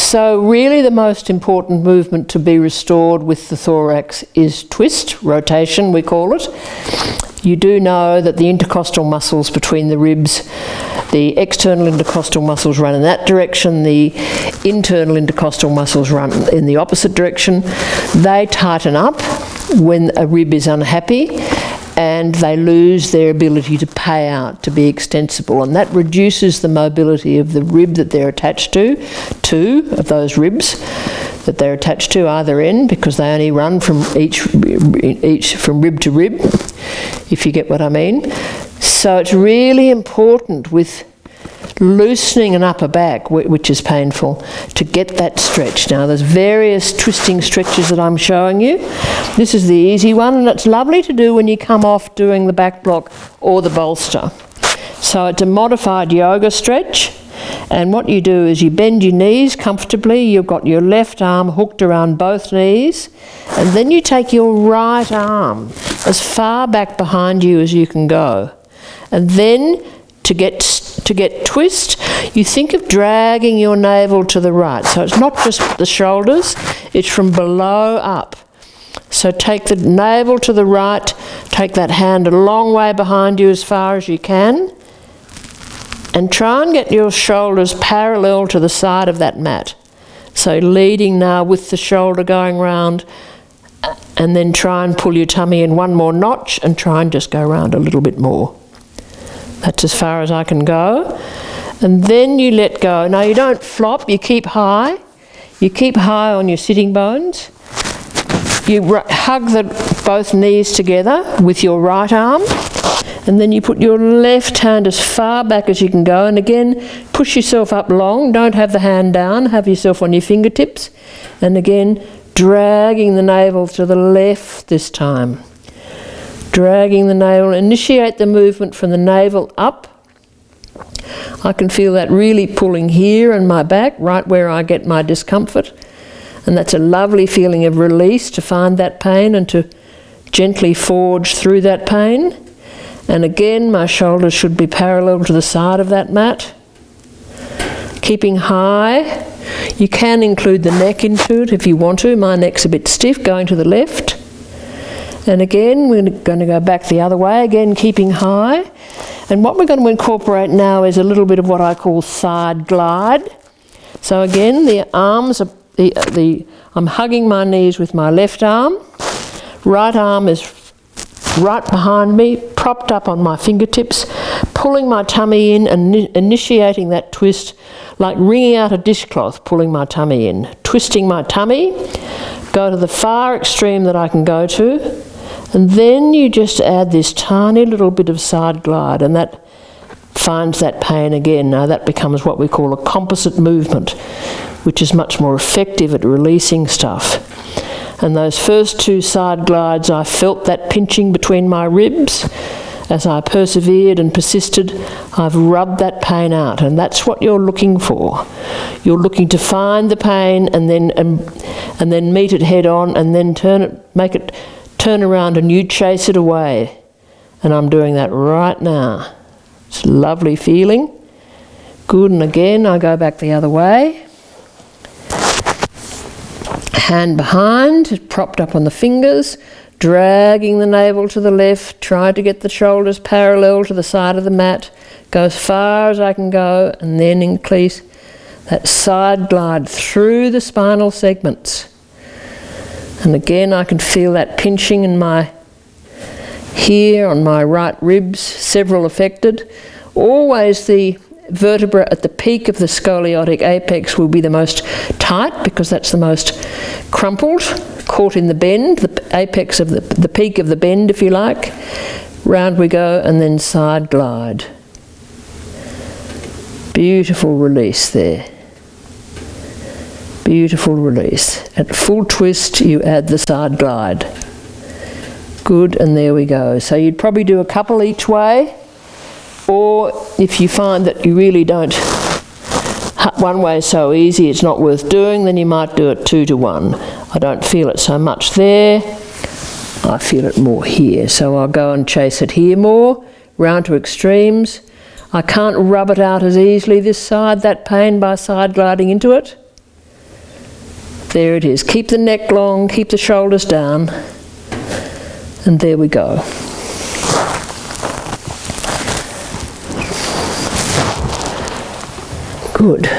So really the most important movement to be restored with the thorax is twist, rotation we call it. You do know that the intercostal muscles between the ribs, the external intercostal muscles run in that direction, the internal intercostal muscles run in the opposite direction. They tighten up when a rib is unhappy, and they lose their ability to pay out, to be extensible, and that reduces the mobility of the rib that they're attached to, two of those ribs that they're attached to either end, because they only run from each from rib to rib, if you get what I mean. So it's really important with loosening an upper back, which is painful, to get that stretch. Now there's various twisting stretches that I'm showing you. This is the easy one, and it's lovely to do when you come off doing the back block or the bolster. So it's a modified yoga stretch, and what you do is you bend your knees comfortably. You've got your left arm hooked around both knees, and then you take your right arm as far back behind you as you can go, and then to get twist, you think of dragging your navel to the right. So it's not just the shoulders, it's from below up. So take the navel to the right, take that hand a long way behind you as far as you can, and try and get your shoulders parallel to the side of that mat. So leading now with the shoulder going round, and then try and pull your tummy in one more notch and try and just go round a little bit more. That's as far as I can go. And then you let go. Now you don't flop, you keep high. You keep high on your sitting bones. You hug both knees together with your right arm, and then you put your left hand as far back as you can go, and again push yourself up long. Don't have the hand down, have yourself on your fingertips, and again dragging the navel to the left this time. Dragging the navel, initiate the movement from the navel up. I can feel that really pulling here in my back, right where I get my discomfort. And that's a lovely feeling of release, to find that pain and to gently forge through that pain. And again, my shoulders should be parallel to the side of that mat. Keeping high. You can include the neck into it if you want to. My neck's a bit stiff, going to the left. And again, we're going to go back the other way, again keeping high. And what we're going to incorporate now is a little bit of what I call side glide. So again, the arms are, I'm hugging my knees with my left arm. Right arm is right behind me, propped up on my fingertips, pulling my tummy in and initiating that twist, like wringing out a dishcloth, pulling my tummy in, twisting my tummy, go to the far extreme that I can go to. And then you just add this tiny little bit of side glide, and that finds that pain again. Now that becomes what we call a composite movement, which is much more effective at releasing stuff. And those first two side glides, I felt that pinching between my ribs. As I persevered and persisted, I've rubbed that pain out, and that's what you're looking for. You're looking to find the pain and then meet it head on, and then turn around and you chase it away. And I'm doing that right now. It's a lovely feeling. Good, and again I go back the other way. Hand behind, propped up on the fingers, dragging the navel to the left, try to get the shoulders parallel to the side of the mat, go as far as I can go, and then increase that side glide through the spinal segments. And again, I can feel that pinching in here on my right ribs, several affected. Always the vertebra at the peak of the scoliotic apex will be the most tight, because that's the most crumpled, caught in the bend, the apex of the peak of the bend, if you like. Round we go, and then side glide. Beautiful release there. Beautiful release. At full twist, you add the side glide. Good, and there we go. So you'd probably do a couple each way, or if you find that you really don't, one way is so easy it's not worth doing, then you might do it 2 to 1. I don't feel it so much there, I feel it more here. So I'll go and chase it here more, round to extremes. I can't rub it out as easily this side, that pain, by side gliding into it. There it is. Keep the neck long, keep the shoulders down, and there we go. Good.